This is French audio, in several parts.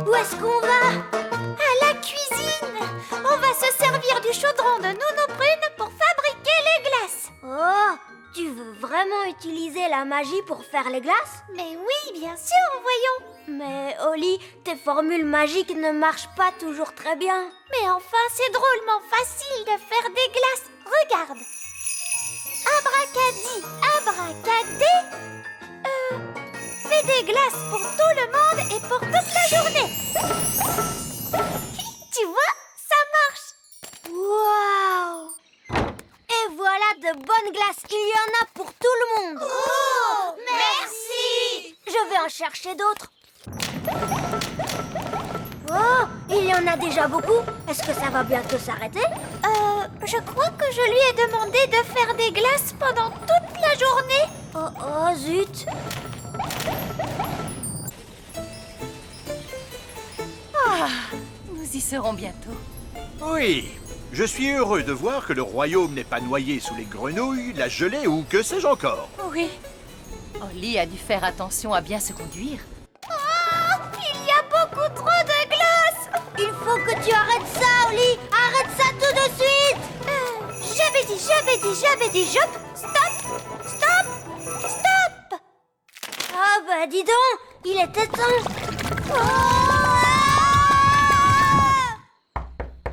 Où est-ce qu'on va? À la cuisine. On va se servir du chaudron de Nounou Prune pour fabriquer les glaces. Oh, tu veux vraiment utiliser la magie pour faire les glaces? Mais oui, bien sûr, voyons. Mais Holly, tes formules magiques ne marchent pas toujours très bien. Mais enfin, c'est drôlement facile de faire des glaces. Regarde. Abracadi, abracadé. Fais des glaces pour tout le monde et pour toute la journée. Tu vois, ça marche. Waouh! Et voilà de bonnes glaces. Il y en a pour tout le monde. Oh, merci. Je vais en chercher d'autres. Oh, il y en a déjà beaucoup. Est-ce que ça va bientôt s'arrêter? Je crois que je lui ai demandé de faire des glaces pendant toute la journée. Oh, zut. Nous y serons bientôt. Oui, je suis heureux de voir que le royaume n'est pas noyé sous les grenouilles, la gelée ou que sais-je encore. Oui. Holly a dû faire attention à bien se conduire. Oh, il y a beaucoup trop de glace. Il faut que tu arrêtes ça, Holly. Arrête ça tout de suite. J'avais dit, stop. Ah bah dis donc, il était temps.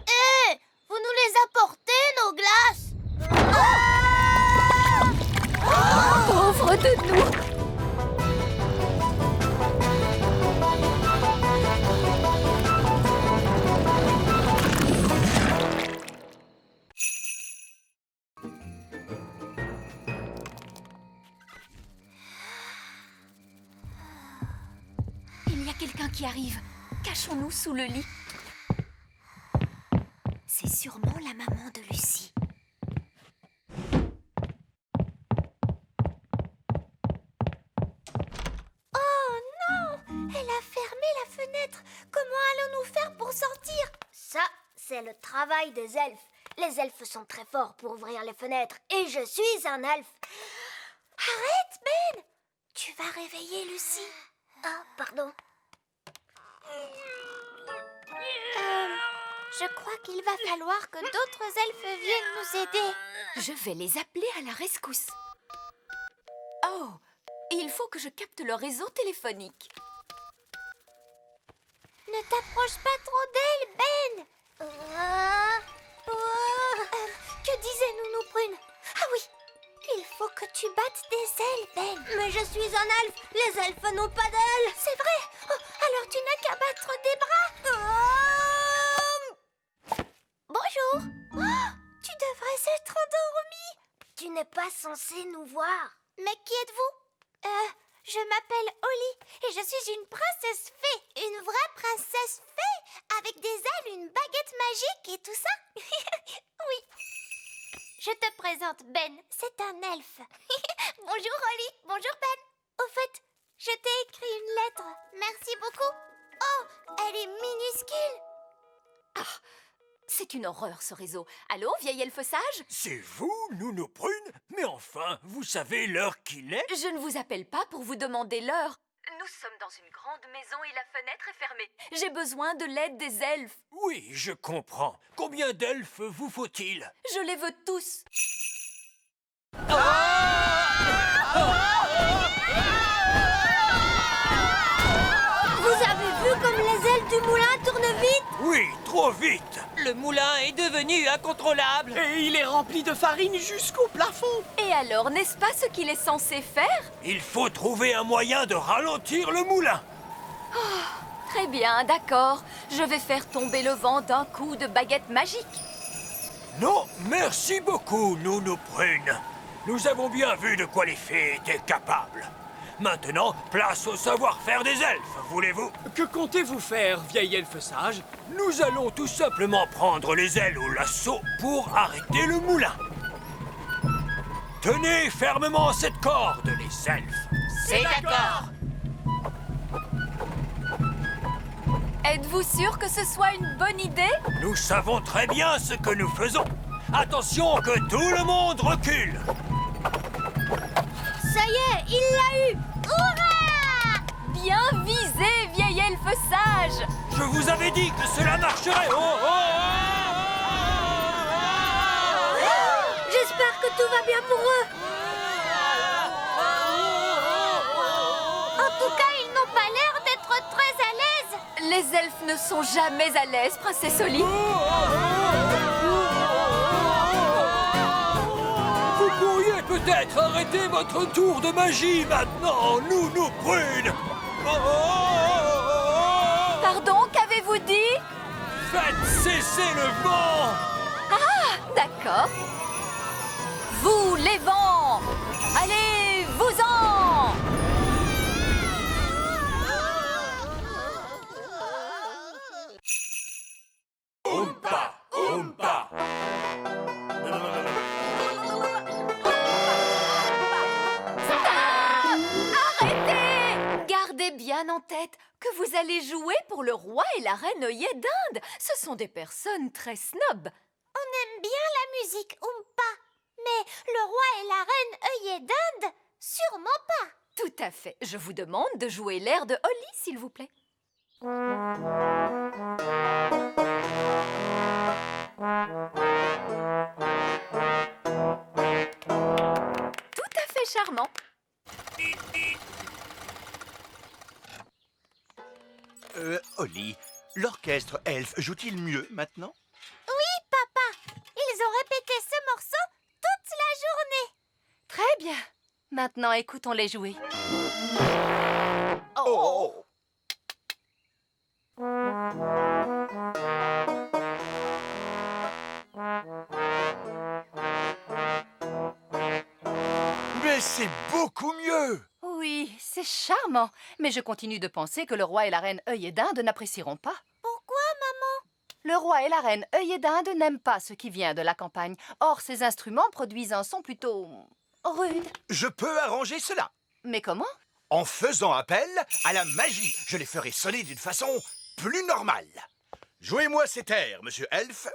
Hé, vous nous les apportez, nos glaces? Pauvre de nous! Il y a quelqu'un qui arrive. Cachons-nous sous le lit. C'est sûrement la maman de Lucie. Oh non, elle a fermé la fenêtre. Comment allons-nous faire pour sortir? Ça, c'est le travail des elfes. Les elfes sont très forts pour ouvrir les fenêtres. Et je suis un elfe. Arrête, Ben. Tu vas réveiller Lucie. Ah, pardon. Je crois qu'il va falloir que d'autres elfes viennent nous aider. Je vais les appeler à la rescousse. Oh, il faut que je capte leur réseau téléphonique. Ne t'approche pas trop d'elle, Ben. Que disait Nounou Prune? Ah oui, il faut que tu battes des ailes, Ben. Mais je suis un elfe. Les elfes n'ont pas d'ailes. C'est vrai. Oh, alors tu n'as qu'à battre des bras. Bonjour. Oh, tu devrais être endormie. Tu n'es pas censé nous voir. Mais qui êtes-vous? Je m'appelle Holly et je suis une princesse fée. Une vraie princesse fée avec des ailes, une baguette magique et tout ça. Oui. Je te présente Ben, c'est un elfe. Bonjour Holly, bonjour Ben. Au fait, je t'ai écrit une lettre. Merci beaucoup. Oh, elle est minuscule. C'est une horreur, ce réseau. Allô, vieil elfe sage? C'est vous, Nounou Prune? Mais enfin, vous savez l'heure qu'il est? Je ne vous appelle pas pour vous demander l'heure. Nous sommes dans une grande maison et la fenêtre est fermée. J'ai besoin de l'aide des elfes. Oui, je comprends. Combien d'elfes vous faut-il? Je les veux tous. Vous avez vu comme les ailes du moulin tournent vite? Oui, trop vite. Le moulin est devenu incontrôlable. Et il est rempli de farine jusqu'au plafond. Et alors, n'est-ce pas ce qu'il est censé faire? Il faut trouver un moyen de ralentir le moulin. Très bien, d'accord. Je vais faire tomber le vent d'un coup de baguette magique. Non, merci beaucoup, Nounou Prune. Nous avons bien vu de quoi les fées étaient capables. Maintenant, place au savoir-faire des elfes, voulez-vous? Que comptez-vous faire, vieil elfe sage? Nous allons tout simplement prendre les ailes au lasso pour arrêter le moulin. Tenez fermement cette corde, les elfes. C'est d'accord. Êtes-vous sûr que ce soit une bonne idée? Nous savons très bien ce que nous faisons. Attention que tout le monde recule. Ça y est, il l'a eu! Hurrah! Bien visé, vous avais dit que cela marcherait. J'espère que tout va bien pour eux. En tout cas, ils n'ont pas l'air d'être très à l'aise. Les elfes ne sont jamais à l'aise, princesse Oli. Vous pourriez peut-être arrêter votre tour de magie maintenant, Nounou Prune. Pardon, qu'avez-vous dit? Faites cesser le vent. D'accord. Vous, les vents, allez-vous-en! Oompa, Oompa. Arrêtez! Gardez bien en tête que vous allez jouer pour le roi et la reine œillet d'Inde. Ce sont des personnes très snobs. On aime bien la musique Oompa, mais le roi et la reine œillet d'Inde, sûrement pas. Tout à fait. Je vous demande de jouer l'air de Holly, s'il vous plaît. Tout à fait charmant. Holly, l'orchestre elfe joue-t-il mieux maintenant? Oui, papa, ils ont répété ce morceau toute la journée. Très bien. Maintenant, écoutons-les jouer. Oh! Mais c'est beaucoup mieux! Oui, c'est charmant. Mais je continue de penser que le roi et la reine œillet d'Inde n'apprécieront pas. Pourquoi, maman? Le roi et la reine œillet d'Inde n'aiment pas ce qui vient de la campagne. Or, ces instruments produisent un son plutôt rude. Je peux arranger cela. Mais comment? En faisant appel à la magie, je les ferai sonner d'une façon plus normale. Jouez-moi cet air, monsieur Elfe.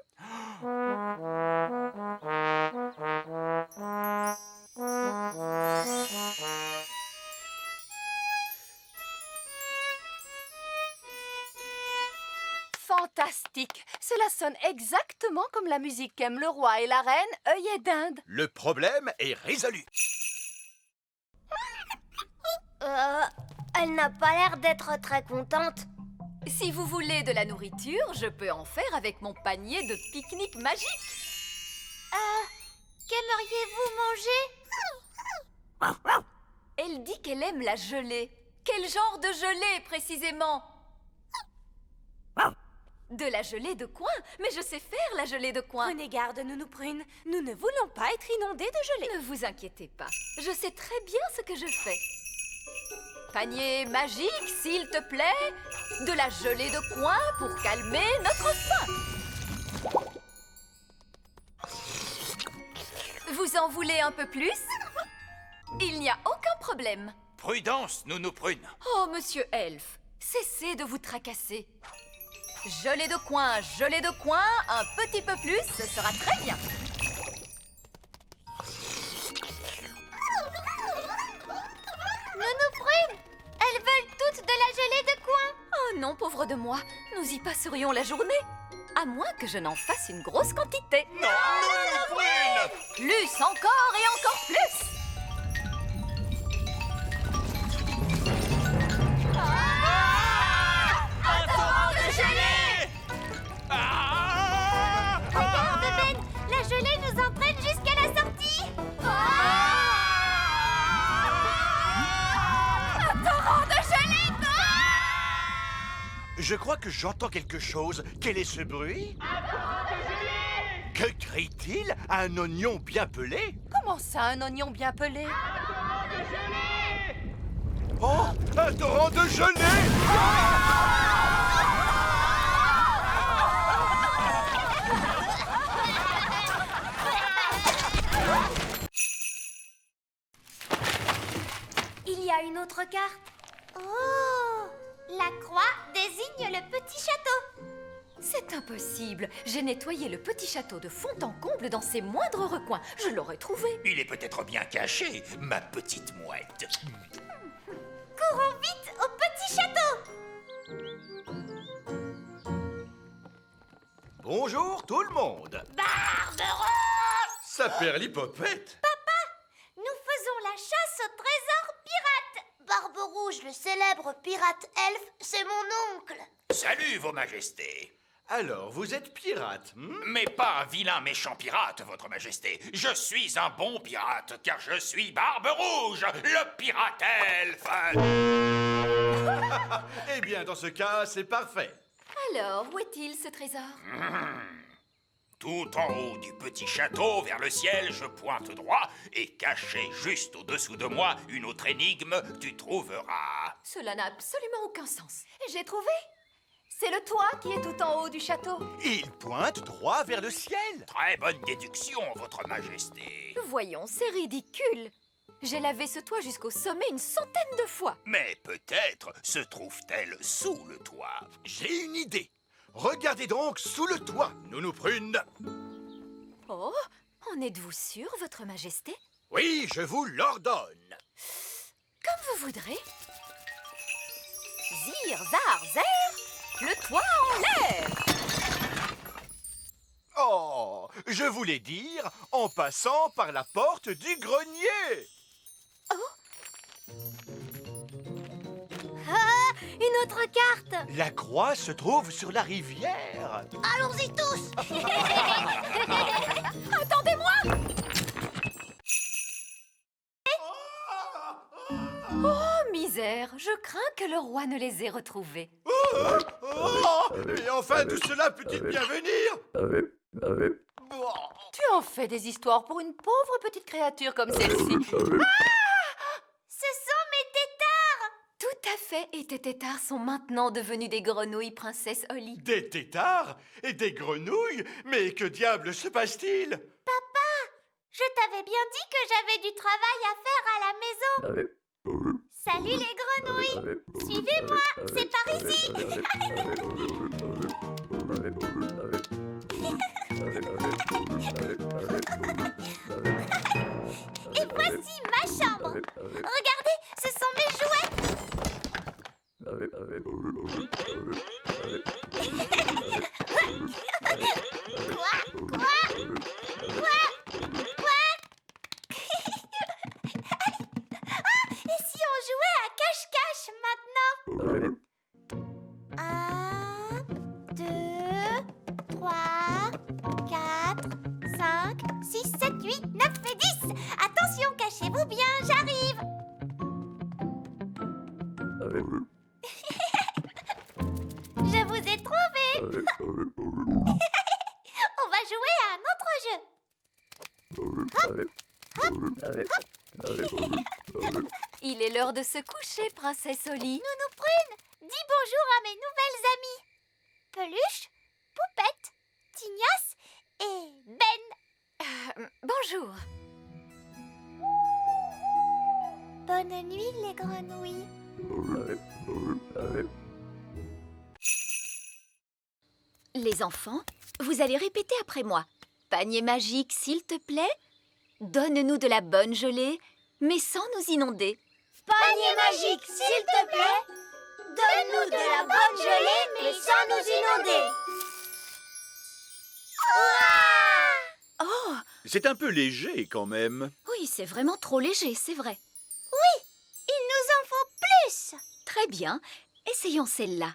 Fantastique! Cela sonne exactement comme la musique qu'aiment le roi et la reine œillet d'Inde. Le problème est résolu. Elle n'a pas l'air d'être très contente. Si vous voulez de la nourriture, je peux en faire avec mon panier de pique-nique magique. Qu'aimeriez-vous manger? Elle dit qu'elle aime la gelée. Quel genre de gelée, précisément? De la gelée de coin? Mais je sais faire la gelée de coin. Prenez garde, Nounou Prune. Nous ne voulons pas être inondés de gelée. Ne vous inquiétez pas. Je sais très bien ce que je fais. Panier magique, s'il te plaît. De la gelée de coin pour calmer notre faim. Vous en voulez un peu plus? Il n'y a aucun problème. Prudence, Nounou Prune. Oh, monsieur Elfe, cessez de vous tracasser. Gelée de coin, un petit peu plus, ce sera très bien. Nounou Prune, elles veulent toutes de la gelée de coin. Oh non, pauvre de moi, nous y passerions la journée. À moins que je n'en fasse une grosse quantité. Non, Nounou Prune! Plus encore et encore plus. Regarde, Ben, la gelée nous entraîne jusqu'à la sortie. Un torrent de gelée. Je crois que j'entends quelque chose. Quel est ce bruit? Que crie-t-il? Un oignon bien pelé? Comment ça, un oignon bien pelé? Oh, un torrent de gelée! Il y a une autre carte. Oh, la croix désigne le petit château. C'est impossible. J'ai nettoyé le petit château de fond en comble dans ses moindres recoins. Je l'aurais trouvé. Il est peut-être bien caché, ma petite mouette. Courons vite au petit château. bonjour tout le monde. Barberouge! Ça perd l'hypopète. Nous faisons la chasse au trésor pirate. Barberouge, le célèbre pirate elfe, c'est mon oncle. Salut, vos majestés. Alors, vous êtes pirate, Mais pas un vilain méchant pirate, votre majesté. Je suis un bon pirate, car je suis Barberouge, le pirate elfe. Eh bien, dans ce cas, c'est parfait. Alors, où est-il ce trésor? Tout en haut du petit château, vers le ciel, je pointe droit, et caché juste au-dessous de moi, une autre énigme, tu trouveras. Cela n'a absolument aucun sens. J'ai trouvé. C'est le toit qui est tout en haut du château. Il pointe droit vers le ciel. Très bonne déduction, votre majesté. Voyons, c'est ridicule. J'ai lavé ce toit jusqu'au sommet une centaine de fois. Mais peut-être se trouve-t-elle sous le toit. J'ai une idée. Regardez donc sous le toit, Nounou Prune. Oh, en êtes-vous sûr, votre majesté? Oui, je vous l'ordonne. Comme vous voudrez. Zir, zar, zer, le toit en l'air. Oh, je voulais dire en passant par la porte du grenier. Ah, une autre carte. La croix se trouve sur la rivière. Allons-y tous. Attendez-moi! Oh, misère, je crains que le roi ne les ait retrouvés. Et enfin, tout cela peut-il bien venir? Tu en fais des histoires pour une pauvre petite créature comme celle-ci. Ce sont mes tétards. Tout à fait, et tes tétards sont maintenant devenus des grenouilles, princesse Holly. Des tétards et des grenouilles? Mais que diable se passe-t-il? Papa, je t'avais bien dit que j'avais du travail à faire à la maison. Salut les grenouilles. Suivez-moi, c'est par ici. Et voici ma chambre. Regardez, ce sont mes jouets. Et si on jouait à cache-cache maintenant? 1, 2, 3, 4, 5, 6, 7, 8, 9 et 10. Attention, cachez-vous bien, j'arrive. Je vous ai trouvé. On va jouer à un autre jeu. Il est l'heure de se coucher, princesse Holly. Nounou Prune, dis bonjour à mes nouvelles amies. Peluche, Poupette, Tignasse et Ben. Bonjour. Bonne nuit les grenouilles. Les enfants, vous allez répéter après moi. Panier magique, s'il te plaît. Donne-nous de la bonne gelée, mais sans nous inonder. Panier magique, s'il te plaît. Donne-nous de la bonne gelée, mais sans nous inonder. Oh, C'est un peu léger quand même. oui, c'est vraiment trop léger, c'est vrai. Il nous en faut plus. Très bien, essayons celle-là.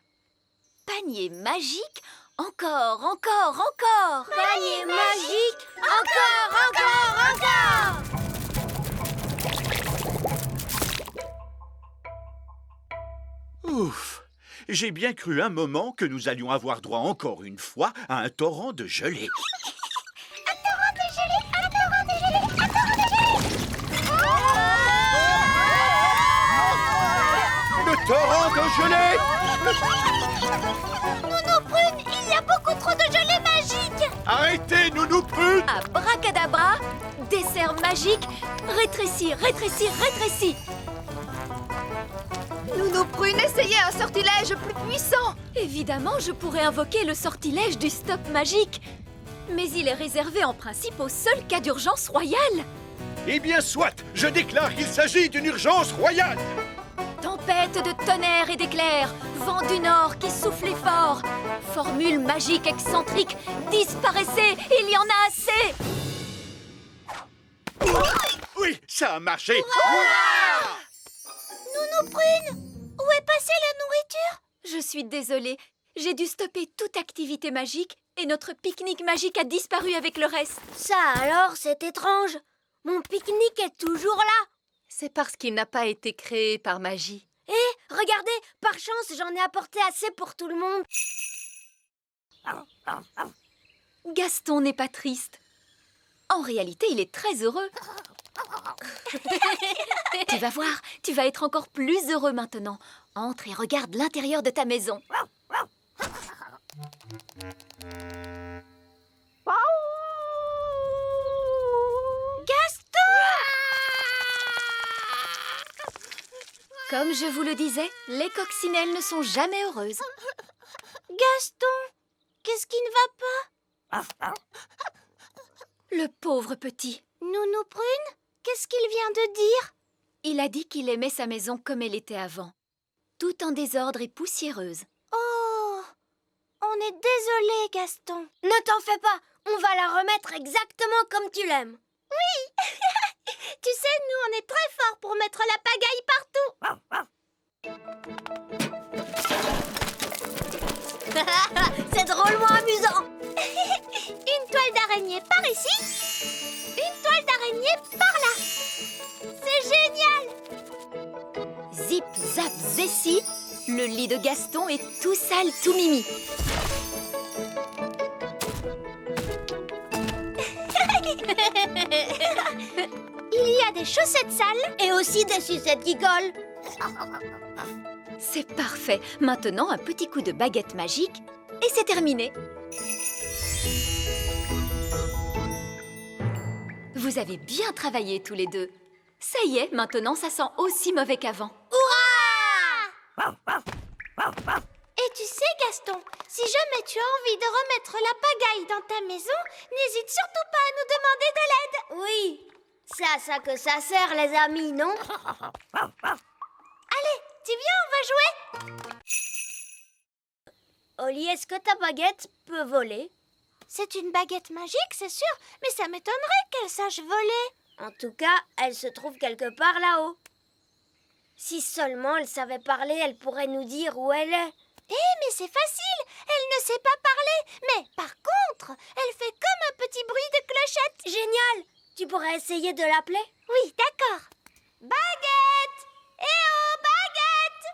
Panier magique, encore, encore, encore. Panier magique, encore, encore, encore. Ouf! J'ai bien cru un moment que nous allions avoir droit encore une fois à un torrent de gelée. Le torrent de gelée! Nounou Prune, il y a beaucoup trop de gelée magique. Arrêtez, Nounou Prune! Abracadabra, dessert magique, rétrécis, rétrécis, rétrécis. Nounou Prune, essayez un sortilège plus puissant. Évidemment, je pourrais invoquer le sortilège du stop magique. Mais il est réservé en principe au seul cas d'urgence royale. Eh bien, soit! Je déclare qu'il s'agit d'une urgence royale! Tant Tempête de tonnerre et d'éclairs, vent du nord qui soufflait fort. Formule magique excentrique, disparaissez, il y en a assez. Oui, ça a marché. Nounou Prune, où est passée la nourriture? Je suis désolée, j'ai dû stopper toute activité magique et notre pique-nique magique a disparu avec le reste. Ça alors, c'est étrange. Mon pique-nique est toujours là. C'est parce qu'il n'a pas été créé par magie. Et regardez, par chance, j'en ai apporté assez pour tout le monde. Gaston n'est pas triste. En réalité, il est très heureux. Tu vas voir, tu vas être encore plus heureux maintenant. Entre et regarde l'intérieur de ta maison. Comme je vous le disais, les coccinelles ne sont jamais heureuses. Gaston, qu'est-ce qui ne va pas? Le pauvre petit. Nounou Prune, qu'est-ce qu'il vient de dire? Il a dit qu'il aimait sa maison comme elle était avant. Tout en désordre et poussiéreuse. Oh, on est désolé, Gaston. Ne t'en fais pas, on va la remettre exactement comme tu l'aimes. Oui. Tu sais, nous, on est très forts pour mettre la pagaille partout. C'est drôlement amusant. Une toile d'araignée par ici, une toile d'araignée par là. C'est génial. Zip, zap, zessi, le lit de Gaston est tout sale, tout mimi. Il y a des chaussettes sales et aussi des sucettes qui collent. C'est parfait. Maintenant, un petit coup de baguette magique et c'est terminé. Vous avez bien travaillé tous les deux. Ça y est, maintenant ça sent aussi mauvais qu'avant. Hurrah! Et tu sais, Gaston, si jamais tu as envie de remettre la pagaille dans ta maison, n'hésite surtout pas à nous demander de l'aide. Oui, c'est à ça que ça sert, les amis, non? Allez, tu viens, on va jouer. Oli, est-ce que ta baguette peut voler? C'est une baguette magique, c'est sûr, mais ça m'étonnerait qu'elle sache voler. En tout cas, elle se trouve quelque part là-haut. Si seulement elle savait parler, elle pourrait nous dire où elle est. Mais c'est facile, elle ne sait pas parler. Mais par contre, elle fait comme un petit bruit de clochette. Génial! Tu pourrais essayer de l'appeler? Oui, d'accord. Baguette! Eh oh, baguette!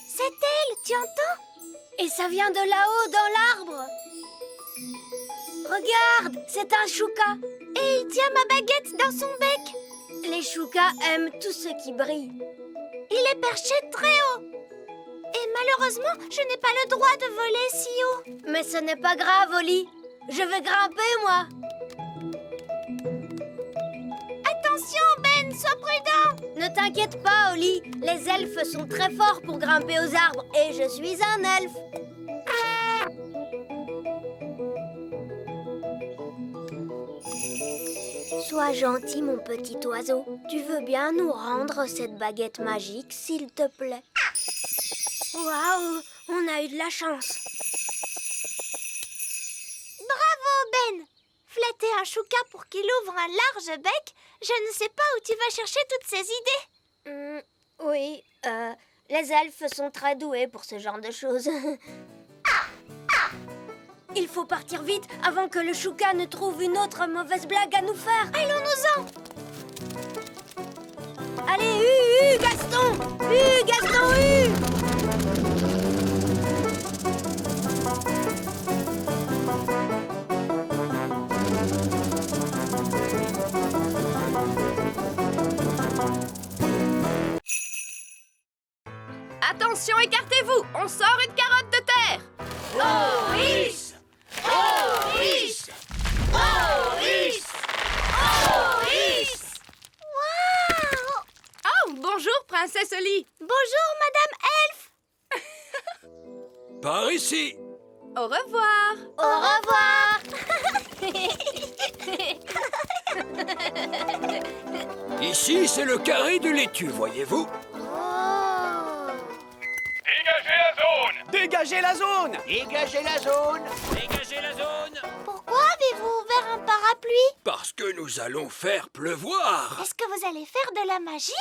C'est elle, tu entends? Et ça vient de là-haut, dans l'arbre. Regarde, c'est un chouka. Et il tient ma baguette dans son bec. Les choukas aiment tout ce qui brille. Il est perché très haut. Et malheureusement, je n'ai pas le droit de voler si haut. Mais ce n'est pas grave, Oli. Je vais grimper, moi. Attention, Ben, sois prudent. Ne t'inquiète pas, Oli. Les elfes sont très forts pour grimper aux arbres. Et je suis un elfe. Sois gentil, mon petit oiseau. Tu veux bien nous rendre cette baguette magique, s'il te plaît? Waouh, on a eu de la chance. Bravo, Ben. Flatter un chouka pour qu'il ouvre un large bec, je ne sais pas où tu vas chercher toutes ces idées. Oui, les elfes sont très doués pour ce genre de choses. Il faut partir vite avant que le chouka ne trouve une autre mauvaise blague à nous faire. Allons-nous-en. Allez, Gaston! Gaston, Attention, écartez-vous! On sort une carotte de terre! Maurice! Maurice! Maurice! Maurice! Waouh! Oh, bonjour, princesse Oli! Bonjour, Madame Elfe! Par ici. Au revoir! Au revoir! Ici, c'est le carré de laitue, voyez-vous? Dégagez la zone! Dégagez la zone! Dégagez la zone! Pourquoi avez-vous ouvert un parapluie? Parce que nous allons faire pleuvoir. Est-ce que vous allez faire de la magie?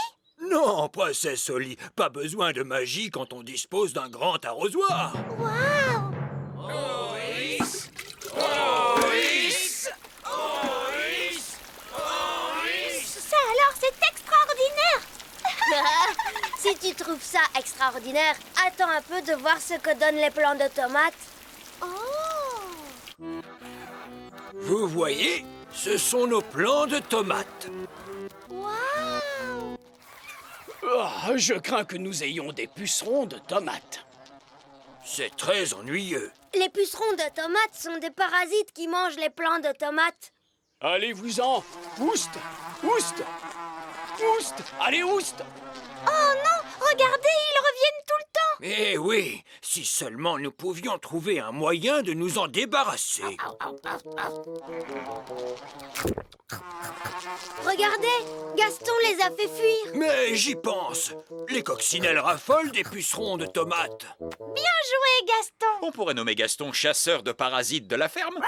Non, princesse Oli, pas besoin de magie quand on dispose d'un grand arrosoir. Waouh! Oris! Ça alors, c'est extraordinaire! Si tu trouves ça extraordinaire, attends un peu de voir ce que donnent les plants de tomates. Oh! Vous voyez, ce sont nos plants de tomates. Waouh! Oh, je crains que nous ayons des pucerons de tomates. C'est très ennuyeux. Les pucerons de tomates sont des parasites qui mangent les plants de tomates. Allez-vous-en! Ouste! Ouste! Ouste! Allez, ouste! Oh non! Regardez, ils reviennent tout le temps! Eh oui, si seulement nous pouvions trouver un moyen de nous en débarrasser. Regardez, Gaston les a fait fuir. Mais j'y pense. Les coccinelles raffolent des pucerons de tomates. Bien joué, Gaston! On pourrait nommer Gaston chasseur de parasites de la ferme.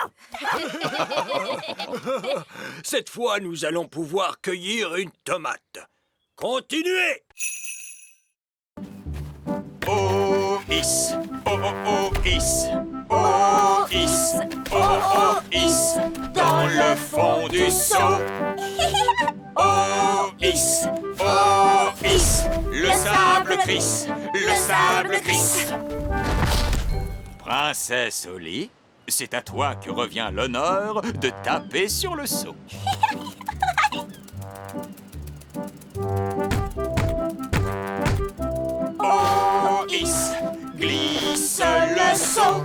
Cette fois, nous allons pouvoir cueillir une tomate. Continuez! Oh, is. Oh, oh, oh, is. Oh, is. Oh, oh, is. Dans le fond du seau. Oh, is. Oh, is. Le sable crisse. Le sable crisse. Princesse Oli, c'est à toi que revient l'honneur de taper sur le seau. Oh, is, glisse le seau.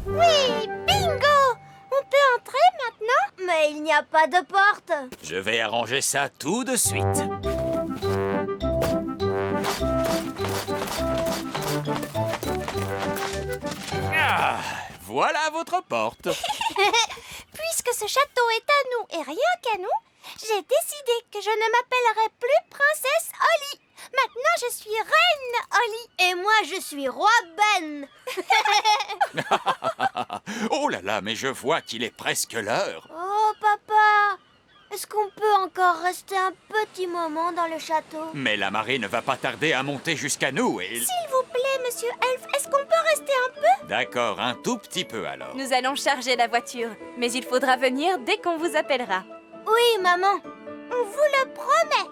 Oui, bingo! On peut entrer maintenant? Mais il n'y a pas de porte. Je vais arranger ça tout de suite. Ah, voilà votre porte. Puisque ce château est à nous et rien qu'à nous, j'ai décidé que je ne m'appellerai plus Princesse Oli. Maintenant, je suis Reine Oli. Et moi, je suis Roi Ben. Oh là là, mais je vois qu'il est presque l'heure. Oh, papa, est-ce qu'on peut encore rester un petit moment dans le château? Mais la marée ne va pas tarder à monter jusqu'à nous et... S'il vous plaît, Monsieur Elf, est-ce qu'on peut rester un peu? D'accord, un tout petit peu alors. Nous allons charger la voiture, mais il faudra venir dès qu'on vous appellera. Oui, maman. On vous le promet.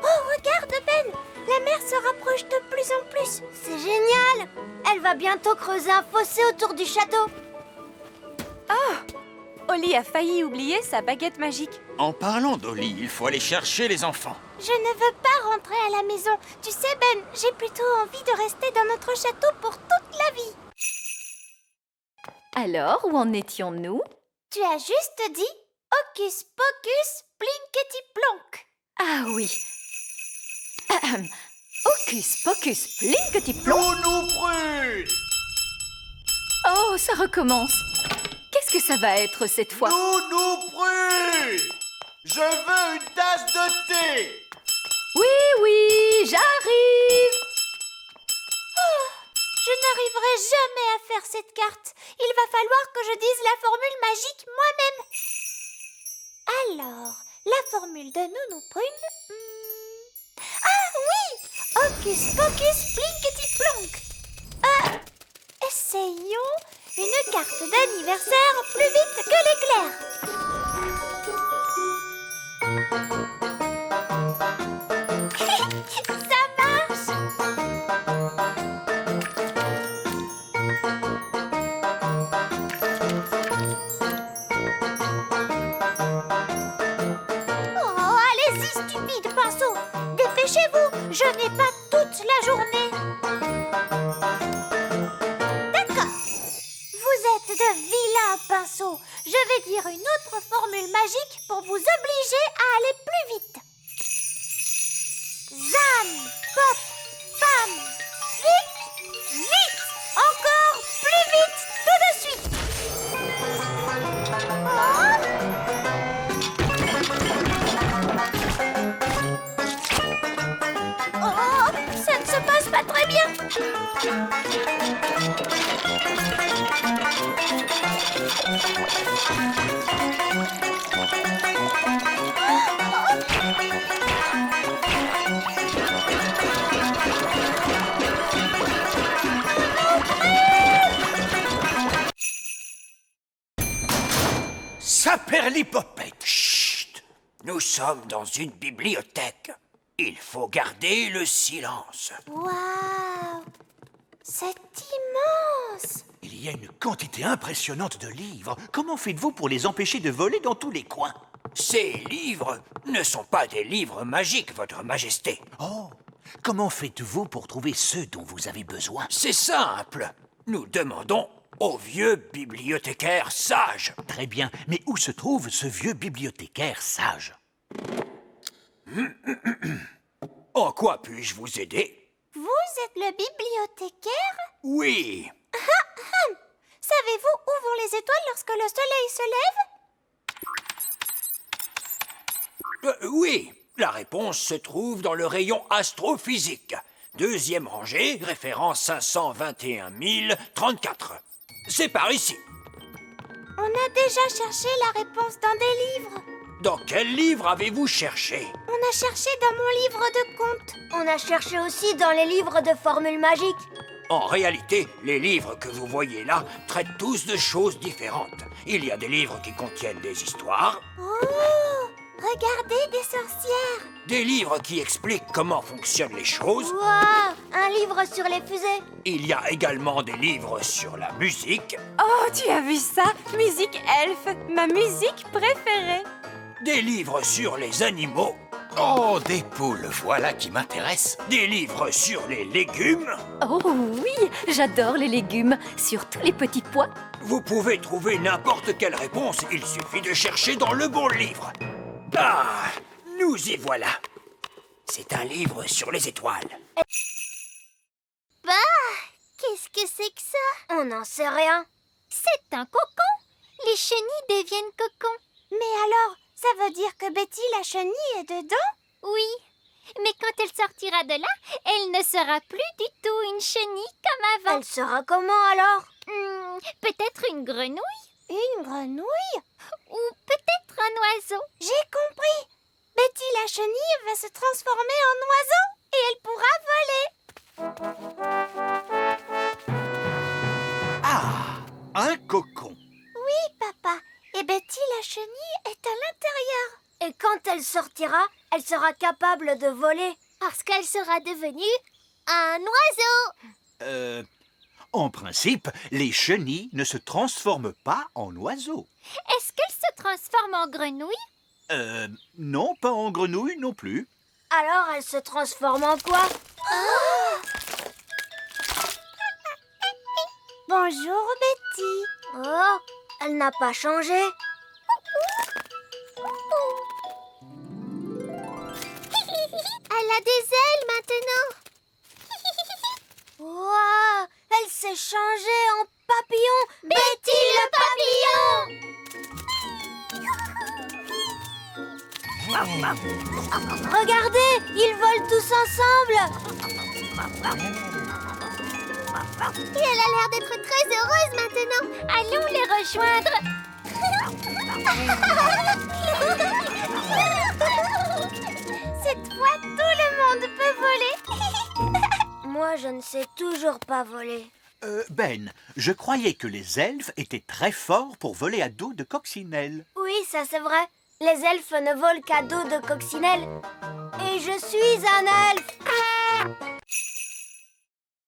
Oh, regarde, Ben, la mer se rapproche de plus en plus. C'est génial. Elle va bientôt creuser un fossé autour du château. Oli a failli oublier sa baguette magique. En parlant d'Oli, il faut aller chercher les enfants. Je ne veux pas rentrer à la maison. Tu sais, Ben, j'ai plutôt envie de rester dans notre château pour toute la vie. Alors, où en étions-nous? Tu as juste dit Hocus Pocus Plinkety Plonk. Ah oui. Ahem. Hocus pocus plinkety plonk. Nounou Prune! Oh, ça recommence. Qu'est-ce que ça va être cette fois? Nounou Prune! Je veux une tasse de thé! Oui, j'arrive. Je n'arriverai jamais à faire cette carte. Il va falloir que je dise la formule magique moi-même. Alors, la formule de Nounou Prune... Ah oui! Hocus Pocus Plinkety Plonk. Essayons une carte d'anniversaire plus vite que l'éclair. Ça marche! Oh, allez-y, stupide pinceau! Dépêchez-vous, je n'ai pas toute la journée. D'accord. Vous êtes de vilains pinceaux. Je vais dire une autre formule magique pour vous obliger à aller plus vite. Zam, pop, pam, vite, vite. Encore plus vite, tout de suite. Oh. perlipopette. Chut! Nous sommes dans une bibliothèque. Il faut garder le silence. Waouh! C'est immense! Il y a une quantité impressionnante de livres. Comment faites-vous pour les empêcher de voler dans tous les coins? Ces livres ne sont pas des livres magiques, Votre Majesté. Oh, comment faites-vous pour trouver ceux dont vous avez besoin? C'est simple. Nous demandons au vieux bibliothécaire sage. Très bien, mais où se trouve ce vieux bibliothécaire sage? En quoi puis-je vous aider? Vous êtes le bibliothécaire? Oui. Savez-vous où vont les étoiles lorsque le soleil se lève? Oui, la réponse se trouve dans le rayon astrophysique. Deuxième rangée, référence 521 034. C'est par ici. On a déjà cherché la réponse dans des livres. Dans quel livre avez-vous cherché? On a cherché dans mon livre de contes. On a cherché aussi dans les livres de formules magiques. En réalité, les livres que vous voyez là traitent tous de choses différentes. Il y a des livres qui contiennent des histoires, Oh! Regardez, des sorcières! des livres qui expliquent comment fonctionnent les choses. Waouh! Un livre sur les fusées. Il y a également des livres sur la musique, Oh, tu as vu ça? Musique elfe, ma musique préférée. des livres sur les animaux, Oh, des poules, voilà qui m'intéresse. des livres sur les légumes. Oh oui, j'adore les légumes, surtout les petits pois. Vous pouvez trouver n'importe quelle réponse, il suffit de chercher dans le bon livre. Ah, nous y voilà. C'est un livre sur les étoiles. Bah! Qu'est-ce que c'est que ça? On n'en sait rien. C'est un cocon! Les chenilles deviennent cocons. Mais alors, ça veut dire que Betty la chenille est dedans? Oui, mais quand elle sortira de là, elle ne sera plus du tout une chenille comme avant. Elle sera comment alors? Peut-être une grenouille? Une grenouille? Ou peut-être un oiseau? J'ai compris! Betty la chenille va se transformer en oiseau et elle pourra voler. Ah, un cocon. Oui, papa. Et Betty la chenille est à l'intérieur. Et quand elle sortira, elle sera capable de voler. Parce qu'elle sera devenue un oiseau. En principe, les chenilles ne se transforment pas en oiseaux. Est-ce qu'elle se transforme en grenouille? Non, pas en grenouille non plus. Alors elle se transforme en quoi? Bonjour, Betty. Oh, elle n'a pas changé. Elle a des ailes maintenant. Waouh, elle s'est changée en papillon. Betty le papillon. Regardez, ils volent tous ensemble. Et elle a l'air d'être très heureuse maintenant. Allons les rejoindre. Cette fois, tout le monde peut voler. Moi, je ne sais toujours pas voler. Ben, je croyais que les elfes étaient très forts pour voler à dos de coccinelle. Oui, ça c'est vrai. Les elfes ne volent qu'à dos de coccinelle. Et je suis un elfe.